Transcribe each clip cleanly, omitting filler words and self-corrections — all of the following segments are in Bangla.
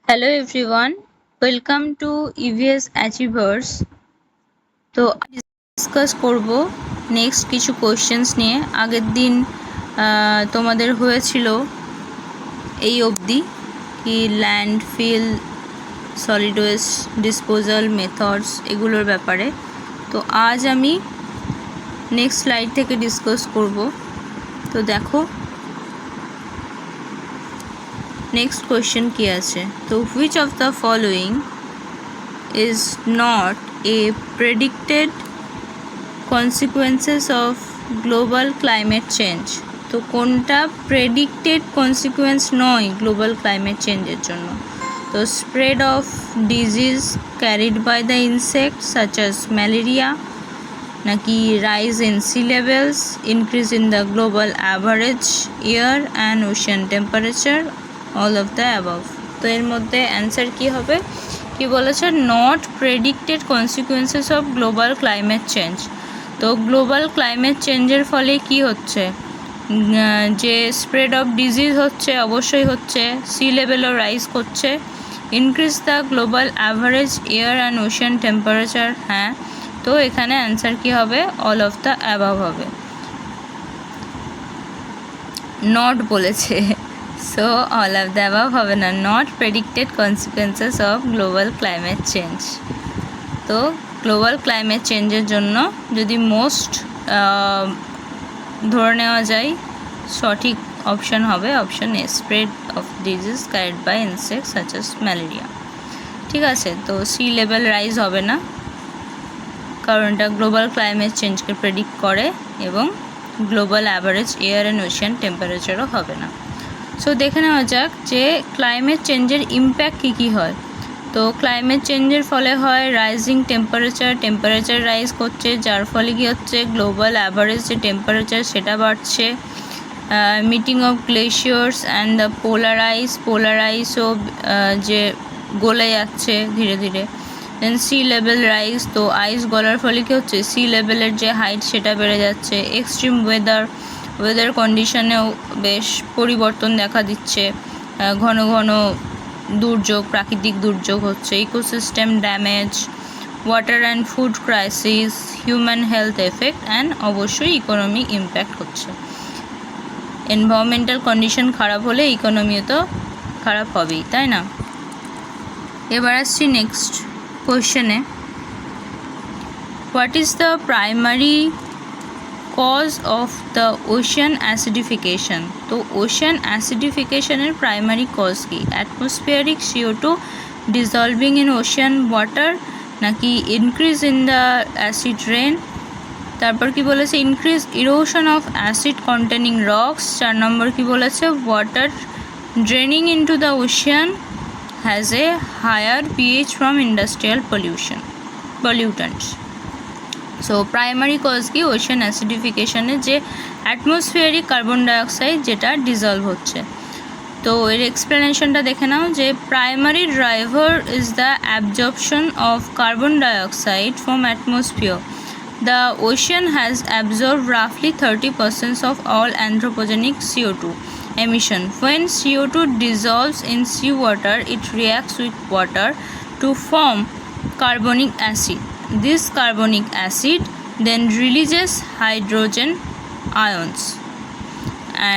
Hello everyone, welcome to EVS Achievers. তো ডিসকাস করব নেক্সট কিছু কোয়েশ্চেন্স নিয়ে। আগের দিন তোমাদের হয়েছিল এই অবধি কি landfill, solid waste disposal methods এগুলোর ব্যাপারে। তো আজ আমি নেক্সট স্লাইড থেকে ডিসকাস করব। তো দেখো নেক্সট কোয়েশ্চেন কি আছে। তো which of the following is not a predicted consequences of global climate change। তো কোনটা প্রেডিক্টেড কনসিকুয়েন্স নয় গ্লোবাল ক্লাইমেট চেঞ্জের জন্য? তো spread of disease carried by the insect such as malaria, নাকি rise in sea levels, increase in the global average air and ocean temperature, all of the above. তো এর মধ্যে অ্যান্সার কী হবে? কি বলেছে? Not predicted consequences of global climate change. তো গ্লোবাল ক্লাইমেট চেঞ্জের ফলে কি হচ্ছে? যে স্প্রেড অফ ডিজিজ হচ্ছে, অবশ্যই হচ্ছে, সি লেভেলও রাইজ করছে, increase the global average air and ocean temperature. হ্যাঁ, তো এখানে অ্যান্সার কি হবে? অল অফ দ্য অ্যাবাভ হবে। নট বলেছে, so all of the above হবে না, not predicted consequences of global climate change. তো গ্লোবাল ক্লাইমেট চেঞ্জের জন্য যদি মোস্ট ধরে নেওয়া যায়, সঠিক অপশান হবে option A, spread of disease carried by insects such as malaria. ঠিক আছে, তো সি লেভেল রাইজ হবে না, কারণ এটা গ্লোবাল ক্লাইমেট চেঞ্জকে প্রেডিক্ট করে, এবং global average air and ocean টেম্পারেচারও হবে না। সো দেখে নেওয়া যাক যে ক্লাইমেট চেঞ্জের ইম্প্যাক্ট কী কী হয়। তো ক্লাইমেট চেঞ্জের ফলে হয় রাইজিং টেম্পারেচার রাইজ করছে, যার ফলে কী হচ্ছে? গ্লোবাল অ্যাভারেজ যে টেম্পারেচার সেটা বাড়ছে। Melting of glaciers and the polar আইসও যে গলে যাচ্ছে ধীরে ধীরে। দেন সি লেভেল রাইজ, তো আইস গলার ফলে কী হচ্ছে? সি লেভেলের যে হাইট সেটা বেড়ে যাচ্ছে। এক্সট্রিম ওয়েদার কন্ডিশনেও বেশ পরিবর্তন দেখা দিচ্ছে, ঘন ঘন দুর্যোগ, প্রাকৃতিক দুর্যোগ হচ্ছে, ecosystem damage, water and food crisis, human health effect and অবশ্যই ইকোনমিক ইম্প্যাক্ট হচ্ছে। এনভায়রনমেন্টাল কন্ডিশন খারাপ হলে ইকোনমিও তো খারাপ হবেই, তাই না? এবার আসছি নেক্সট কোয়েশ্চেনে। What is the primary cause of the ocean acidification? তো ওশান অ্যাসিডিফিকেশনের প্রাইমারি কজ কি? Atmospheric CO2 dissolving in ocean water, নাকি increase in the acid rain, তারপর কি বলেছে? Increase erosion of acid containing rocks, 4 number কি বলেছে? Water draining into the ocean has a higher pH from industrial pollutants. So primary cause কি? ওশান অ্যাসিডিফিকেশনের যে অ্যাটমসফিয়ারিক কার্বন ডাইঅক্সাইড যেটা ডিজলভ হচ্ছে। তো এর এক্সপ্লেনেশনটা দেখে নাও যে primary driver is the absorption of carbon dioxide from atmosphere. The ocean has absorbed roughly 30% of all anthropogenic CO2 emission. When CO2 dissolves in seawater, it reacts with water to form carbonic acid. This carbonic acid then releases hydrogen ions,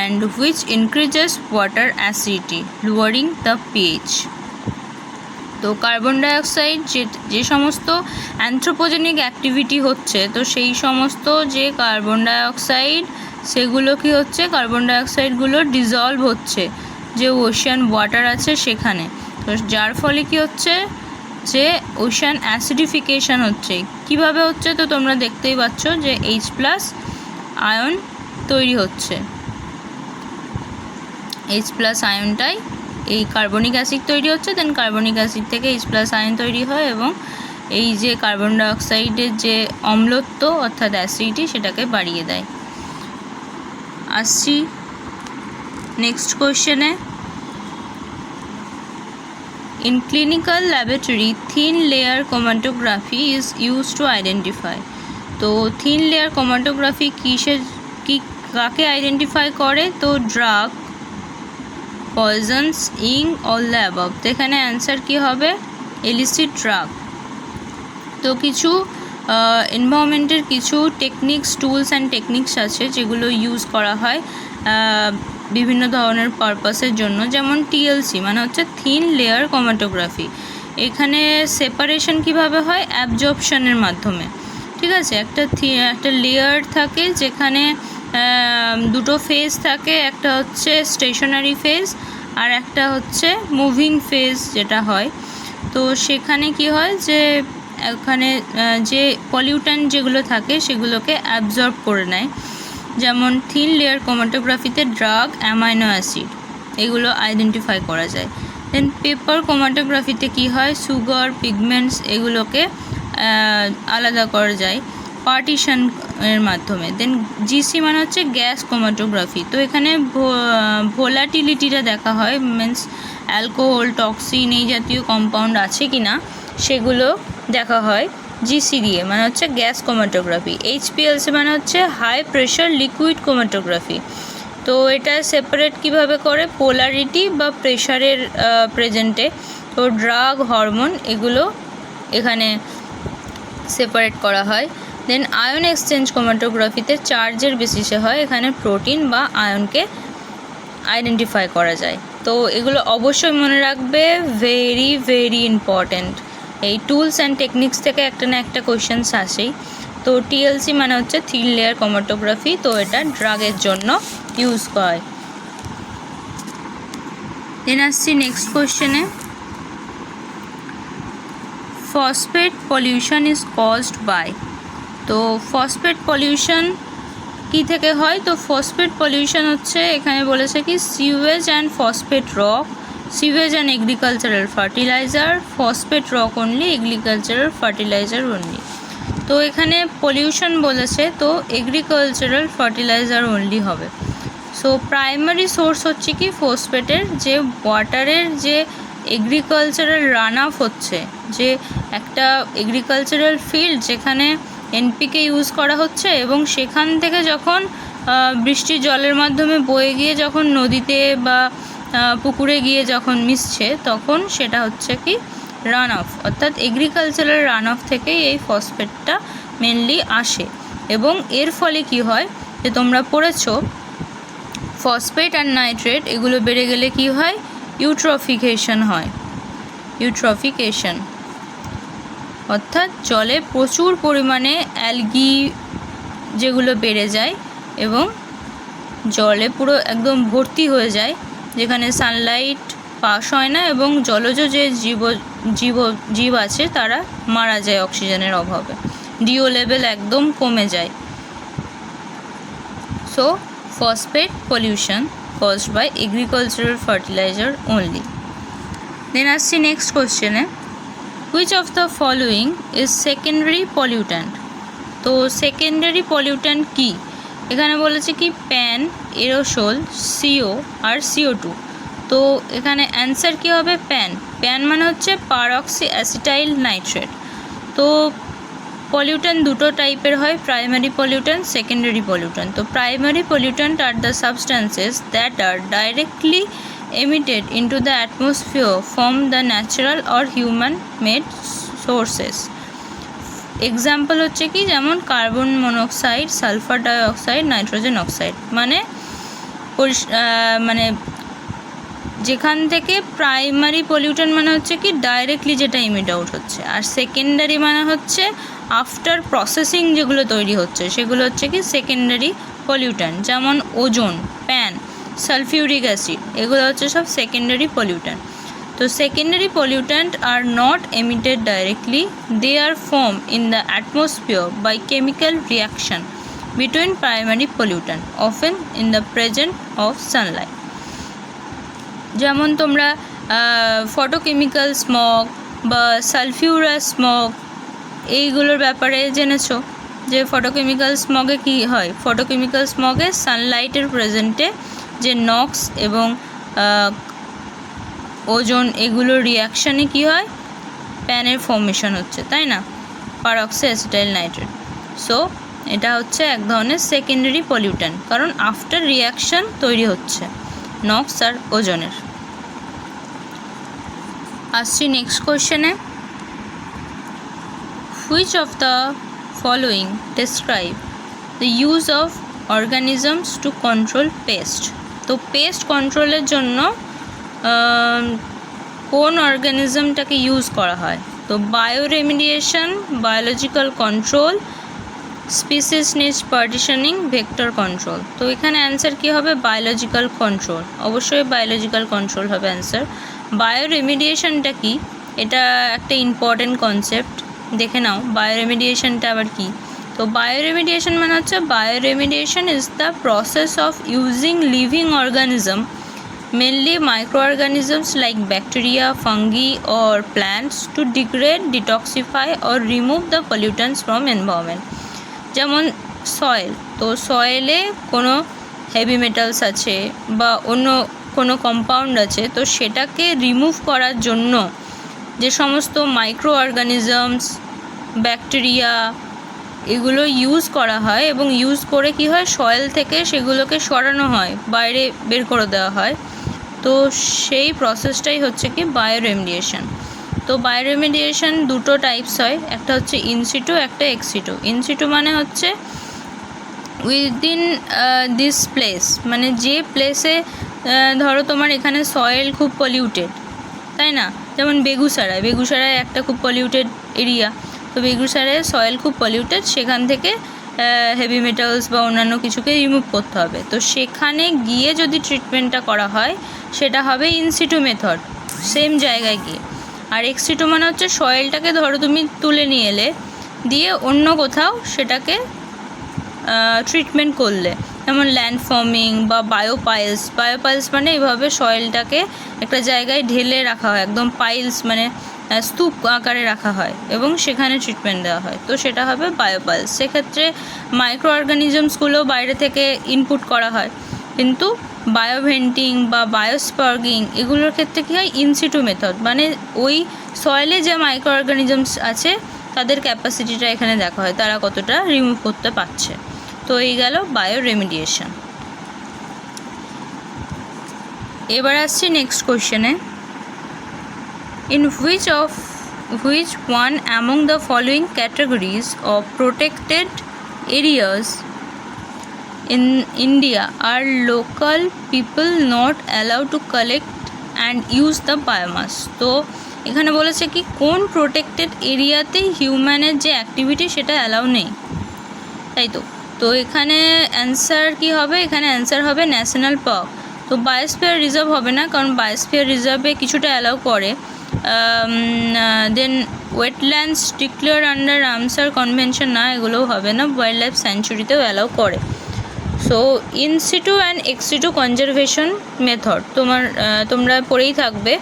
and which increases water acidity, lowering the pH. তো কার্বন ডাইঅক্সাইড যে সমস্ত অ্যানথ্রোপোজেনিক অ্যাক্টিভিটি হচ্ছে, তো সেই সমস্ত যে কার্বন ডাইঅক্সাইড সেগুলো কি হচ্ছে? কার্বন ডাইঅক্সাইডগুলো ডিজলভ হচ্ছে যে ওশান ওয়াটার আছে সেখানে। তো যার ফলে কি হচ্ছে? যে ওশান অ্যাসিডিফিকেশান হচ্ছে। কিভাবে হচ্ছে? তো তোমরা দেখতেই পাচ্ছ যে H+ আয়ন তৈরি হচ্ছে। H+ আয়নটাই এই কার্বনিক অ্যাসিড তৈরি হচ্ছে, দেন কার্বনিক অ্যাসিড থেকে H+ আয়ন তৈরি হয়, এবং এই যে কার্বন ডাইঅক্সাইডের যে অম্লত্ব অর্থাৎ অ্যাসিডিটি সেটাকে বাড়িয়ে দেয়। আসছি নেক্সট কোয়েশ্চেনে। In clinical laboratory thin layer chromatography is use to identify. তো থিন লেয়ার ক্রোমাটোগ্রাফি কাকে আইডেন্টিফাই করে? তো ড্রাগ পয়জনস, ইং, অল দ্য অ্যাবভ। তো এখানে অ্যান্সার কী হবে? Illicit drug. তো কিছু এনভায়রনমেন্টের কিছু টেকনিক্স, টুলস অ্যান্ড টেকনিক্স আছে যেগুলো ইউজ করা হয় বিভিন্ন ধরনের পারপাসের জন্য, যেমন টিএলসি মানে হচ্ছে থিন লেয়ার ক্রোমাটোগ্রাফি। এখানে সেপারেশন কিভাবে হয়? অ্যাবজর্পশনের মাধ্যমে। ঠিক আছে, একটা লেয়ার থাকে যেখানে দুটো ফেজ থাকে, একটা হচ্ছে স্টেশনারি ফেজ আর একটা হচ্ছে মুভিং ফেজ যেটা হয়। তো সেখানে কি হয় যে ওখানে যে পলিউট্যান্ট যেগুলো থাকে সেগুলোকে অ্যাবজর্ব করে নেয়। যেমন থিন লেয়ার ক্রোমাটোগ্রাফিতে ড্রাগ, অ্যামাইনো অ্যাসিড এগুলো আইডেন্টিফাই করা যায়। দেন পেপার ক্রোমাটোগ্রাফিতে কি হয়? সুগার, পিগমেন্টস এগুলোকে আলাদা করা যায় পার্টিশন এর মাধ্যমে। দেন জিসি মানে হচ্ছে গ্যাস ক্রোমাটোগ্রাফি। তো এখানে ভোলাটিলিটিটা দেখা হয়, মিন্স অ্যালকোহল, টক্সিন এই জাতীয় কম্পাউন্ড আছে কি না সেগুলো দেখা হয় জিসি দিয়ে, মানে হচ্ছে গ্যাস ক্রোমাটোগ্রাফি। এইচপিএলসি মানে হচ্ছে হাই প্রেশার লিকুইড ক্রোমাটোগ্রাফি। তো এটা সেপারেট কিভাবে করে? পোলারিটি বা প্রেশারের প্রেজেন্টে। তো ড্রাগ, হরমোন এগুলো এখানে সেপারেট করা হয়। দেন আয়ন এক্সচেঞ্জ ক্রোমাটোগ্রাফিতে চার্জের বেসিসে হয়, এখানে প্রোটিন বা আয়নকে আইডেন্টিফাই করা যায়। তো এগুলো অবশ্যই মনে রাখবে, ভেরি ভেরি ইম্পর্ট্যান্ট। এই টুলস অ্যান্ড টেকনিক্স থেকে একটা না একটা কোয়েশ্চেন্স আসেই। তো টিএলসি মানে হচ্ছে থিন লেয়ার ক্রোমাটোগ্রাফি, তো এটা ড্রাগের জন্য ইউজ হয়। দেন আসছি নেক্সট কোয়েশ্চেনে। Phosphate pollution is caused by. তো ফসফেট পলিউশন কী থেকে হয়? তো ফসফেট পলিউশন হচ্ছে এখানে বলেছে কি sewage and phosphate rock, sewage and agricultural fertiliser, phosphate rock only, agricultural fertiliser only. তো এখানে পলিউশন বলেছে, তো এগ্রিকালচারাল ফার্টিলাইজার অনলি হবে। সো প্রাইমারি সোর্স হচ্ছে কি ফসফেটের, যে ওয়াটারের যে এগ্রিকালচারাল রান অফ হচ্ছে, যে একটা এগ্রিকালচারাল ফিল্ড যেখানে এনপিকে ইউজ করা হচ্ছে এবং সেখান থেকে যখন বৃষ্টির জলের মাধ্যমে বয়ে গিয়ে যখন নদীতে বা পুকুরে গিয়ে যখন মিশছে তখন সেটা হচ্ছে কি রান অফ, অর্থাৎ এগ্রিকালচারাল রান অফ থেকেই এই ফসফেটটা মেনলি আসে। এবং এর ফলে কি হয় যে তোমরা পড়েছো ফসফেট আর নাইট্রেট এগুলো বেড়ে গেলে কি হয়? ইউট্রফিকেশন হয়। ইউট্রফিকেশন অর্থাৎ জলে প্রচুর পরিমাণে অ্যালগি যেগুলো বেড়ে যায় এবং জলে পুরো একদম ভর্তি হয়ে যায়, যেখানে সানলাইট পাস হয় না এবং জলজ যে জীব আছে তারা মারা যায় অক্সিজেনের অভাবে, ডিও লেভেল একদম কমে যায়। So phosphate pollution caused by agricultural fertilizer only. Then আসছি নেক্সট কোশ্চেনে, which of the following is secondary pollutant? তো সেকেন্ডারি পলিউট্যান্ট কি? এখানে বলেছে কি প্যান, এরোসোল, সিও আর CO2। তো এখানে অ্যান্সার কি হবে? প্যান মানে হচ্ছে পারঅক্সি অ্যাসিটাইল নাইট্রেট। তো পলিউট্যান্ট দুটো টাইপের হয়, প্রাইমারি পলিউট্যান্ট, সেকেন্ডারি পলিউট্যান্ট। তো primary pollutant are the substances that are directly emitted into the atmosphere from the natural or human made sources. Example হচ্ছে কি, যেমন carbon monoxide, sulphur dioxide, nitrogen oxide. মানে যেখান থেকে প্রাইমারি পলিউট্যান্ট মানে হচ্ছে কি ডাইরেক্টলি যেটা ইমিট আউট হচ্ছে, আর সেকেন্ডারি মানে হচ্ছে আফটার প্রসেসিং যেগুলো তৈরি হচ্ছে সেগুলো হচ্ছে কি সেকেন্ডারি পলিউট্যান্ট। যেমন ওজোন, প্যান, সালফিউরিক অ্যাসিড এগুলো হচ্ছে সব সেকেন্ডারি পলিউট্যান্ট। তো secondary pollutant are not emitted directly, they are form in the atmosphere by chemical reaction between primary pollutant often in the present of sunlight. যেমন তোমরা ফটোকেমিক্যাল স্মগ বা সালফিউরাস স্মগ এইগুলোর ব্যাপারে জেনেছো যে ফটোকেমিক্যাল স্মগে কী হয়। ফটোকেমিক্যাল স্মগে সানলাইটের প্রেজেন্টে যে নক্স এবং ওজোন এগুলোর রিয়াকশানে কি হয়, প্যানের ফর্মেশন হচ্ছে, তাই না, পারঅক্সি অ্যাসিটাইল নাইট্রেট। সো এটা হচ্ছে এক ধরনের সেকেন্ডারি পলিউট্যান্ট, কারণ আফটার রিয়াকশান তৈরি হচ্ছে নক্স আর ওজোনের। আসছি নেক্সট কোয়েশ্চেনে, which of the following describe the use of organisms to control pest. তো পেস্ট কন্ট্রোলের জন্য কোন অর্গানিজমটাকে ইউজ করা হয়? তো bioremediation, biological control, species niche partitioning, vector control. তো এখানে অ্যান্সার কী হবে? Biological control. অবশ্যই বায়োলজিক্যাল কন্ট্রোল হবে অ্যান্সার। বায়োরেমিডিয়েশনটা কি? এটা একটা ইম্পর্টেন্ট কনসেপ্ট, দেখে নাও বায়োরেমিডিয়েশনটা আবার কি। তো বায়োরেমিডিয়েশন মানে হচ্ছে, bioremediation is the process of using living organism, mainly microorganisms like bacteria, fungi or plants to degrade, detoxify or remove the pollutants from environment. যেমন সয়েল, তো সয়েলে কোনো হেভি মেটালস আছে বা অন্য কোনো কম্পাউন্ড আছে, তো সেটাকে রিমুভ করার জন্য যে সমস্ত মাইক্রো অর্গানিজমস, ব্যাকটেরিয়া এগুলো ইউজ করা হয়, এবং ইউজ করে কি হয়, সয়েল থেকে সেগুলোকে সরানো হয়, বাইরে বের করে দেওয়া হয়। তো সেই প্রসেসটাই হচ্ছে কি বায়োরেমিডিয়েশন। তো বায়োরেমিডিয়েশন দুটো টাইপস হয়, একটা হচ্ছে ইনসিটু, একটা এক্সিটু। ইনসিটু মানে হচ্ছে উইদিন দিস প্লেস, মানে যে প্লেসে ধরো তোমার এখানে সয়েল খুব পলিউটেড, তাই না? যেমন বেগুসরায় একটা খুব পলিউটেড এরিয়া, তো বেগুসরায় সয়েল খুব পলিউটেড, সেখান থেকে হেভি মেটালস বা অন্যান্য কিছুকে রিমুভ করতে হবে। তো সেখানে গিয়ে যদি ট্রিটমেন্টটা করা হয় সেটা হবে ইনসিটু মেথড, সেম জায়গায় গিয়ে। আর এক্সিটু মানে হচ্ছে সয়েলটাকে ধরো তুমি তুলে নিয়ে এলে, দিয়ে অন্য কোথাও সেটাকে ট্রিটমেন্ট করলে, যেমন ল্যান্ড ফর্মিং বা বায়োপাইলস। বায়োপাইলস মানে এইভাবে সয়েলটাকে একটা জায়গায় ঢেলে রাখা হয়, একদম পাইলস মানে স্তূপ আকারে রাখা হয়, এবং সেখানে ট্রিটমেন্ট দেওয়া হয়, তো সেটা হবে বায়োপাইলস। সেক্ষেত্রে মাইক্রো অর্গানিজমসগুলো বাইরে থেকে ইনপুট করা হয়, কিন্তু বায়োভেন্টিং বা বায়োস্পার্গিং এগুলোর ক্ষেত্রে কী হয়, ইনসিটু মেথড, মানে ওই সয়েলে যে মাইক্রো অর্গানিজমস আছে তাদের ক্যাপাসিটিটা এখানে দেখা হয়, তারা কতটা রিমুভ করতে পারছে। তো এই গেল বায়োরেমিডিয়েশন। এবার আসছি নেক্সট কোয়েশ্চেনে, in which one among the following categories of protected areas in India are local people not allowed to collect and use the biomass? তো এখানে বলেছে কি, কোন প্রোটেক্টেড এরিয়াতে হিউম্যানের যে অ্যাক্টিভিটি সেটা অ্যালাউ নেই, তাই তো। তো এখানে অ্যান্সার কি হবে? এখানে অ্যান্সার হবে ন্যাশনাল পার্ক। তো বায়োস্ফিয়ার রিজার্ভ হবে না, কারণ বায়োস্ফিয়ার রিজার্ভে কিছুটা অ্যালাউ করে। Then wetlands declare under Ramsar convention, না এগুলোও হবে না। ওয়াইল্ড লাইফ স্যাঞ্চুরিতেও অ্যালাউ করে। So in situ and ex situ conservation method তোমরা পড়েই থাকবে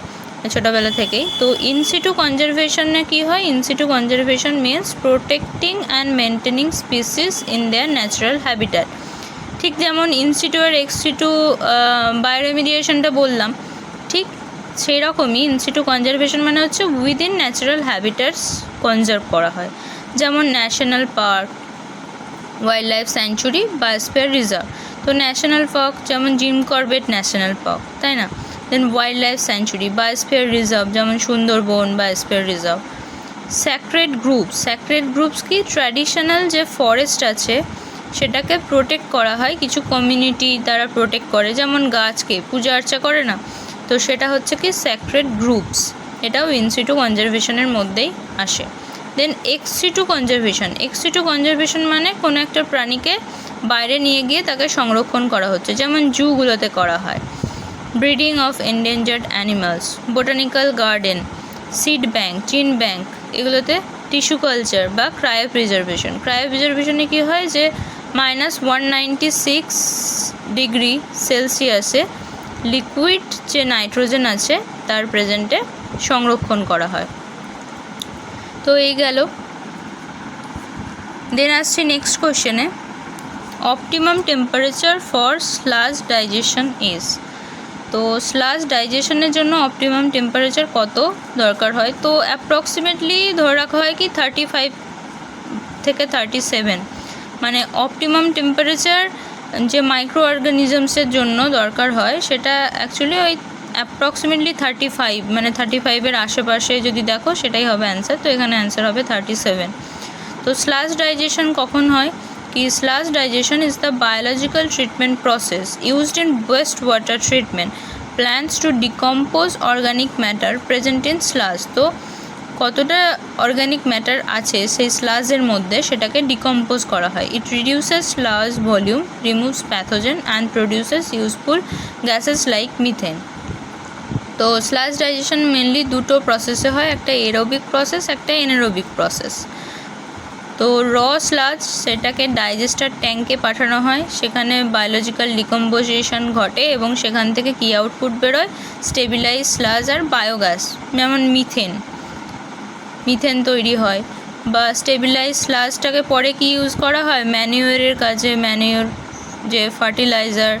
ছোটোবেলা থেকেই। তো ইনসিটু কনজারভেশনে কী হয়? In situ conservation means protecting and maintaining species in their natural habitat. ঠিক যেমন ইনসিটু আর এক্সিটু বায়োরেমিডিয়েশনটা বললাম, ঠিক সেই রকমই ইনসিটু কনজারভেশন মানে হচ্ছে উইদিন ন্যাচারাল হ্যাবিট্যাটস কনজার্ভ করা হয়, যেমন national park, wild life sanctuary, biosphere reserve. তো ন্যাশনাল পার্ক যেমন জিম করবেট ন্যাশনাল পার্ক, তাই না? Then wild life sanctuary, biosphere reserve যেমন Sundarban, biosphere reserve. Sacred groves কি, ট্র্যাডিশনাল যে ফরেস্ট আছে সেটাকে প্রোটেক্ট করা হয়, কিছু কমিউনিটি দ্বারা প্রোটেক্ট করে, যেমন গাছকে পূজা আর্চা করে না, তো সেটা হচ্ছে কি স্যাক্রেড গ্রুপস, এটাও ইনসিটু কনজারভেশনের মধ্যেই আসে। দেন এক্সিটু কনজারভেশন মানে কোনো একটা প্রাণীকে বাইরে নিয়ে গিয়ে তাকে সংরক্ষণ করা হচ্ছে, যেমন জুগুলোতে করা হয়। Breeding of endangered animals, botanical garden, seed bank, জিন ব্যাংক, এগুলোতে টিস্যু কালচার বা ক্রায়োপ্রিজারভেশনে কী হয়, যে -196 ডিগ্রি সেলসিয়াসে লিকুইড যে নাইট্রোজেন আছে তার প্রেজেন্টে সংরক্ষণ করা হয়। তো এই গেল। দেন আসছি নেক্সট কোয়েশ্চেনে, optimum temperature for sludge digestion is. তো স্লাজ ডাইজেশনের জন্য অপটিমাম টেম্পারেচার কত দরকার হয়? তো অ্যাপ্রক্সিমেটলি ধরে রাখা হয় কি 35 থেকে 37, মানে অপটিমাম টেম্পারেচার যে মাইক্রো অর্গানিজমসের জন্য দরকার হয় সেটা অ্যাকচুয়ালি ওই অ্যাপ্রক্সিমেটলি 35, মানে 35-এর আশেপাশে যদি দেখো সেটাই হবে অ্যান্সার। তো এখানে অ্যান্সার হবে 37। তো স্লাশ ডাইজেশন কখন হয় কি? Sludge digestion is the biological treatment process used in waste water treatment plants to decompose organic matter present in sludge. তো কতটা অর্গানিক ম্যাটার আছে সেই স্লাজের মধ্যে সেটাকে ডিকম্পোজ করা হয়। ইট reduces sludge volume, removes pathogen and produces useful gases like methane. তো স্লাজ ডাইজেশন মেনলি দুটো প্রসেসে হয়, একটা এরোবিক প্রসেস, একটা এনারোবিক প্রসেস। তো র স্লাজ সেটাকে ডাইজেস্টার ট্যাঙ্কে পাঠানো হয়, সেখানে বায়োলজিক্যাল ডিকম্পোজিশন ঘটে এবং সেখান থেকে কী আউটপুট বেরোয়? স্টেবিলাইজ স্লাজ আর বায়োগ্যাস, যেমন মিথেন তৈরি হয়। বা স্টেবিলাইজ স্লাজটাকে পরে কি ইউজ করা হয়? ম্যানিওরের কাজে, ম্যানিওর যে ফার্টিলাইজার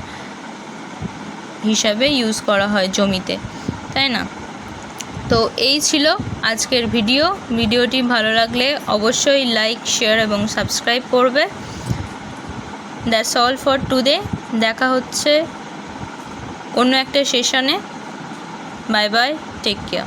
হিসাবে ইউজ করা হয় জমিতে, তাই না? তো এই ছিল আজকের ভিডিওটি ভালো লাগলে অবশ্যই লাইক, শেয়ার এবং সাবস্ক্রাইব করবে। That's all for today. দেখা হচ্ছে অন্য একটা সেশনে। Bye bye, take care.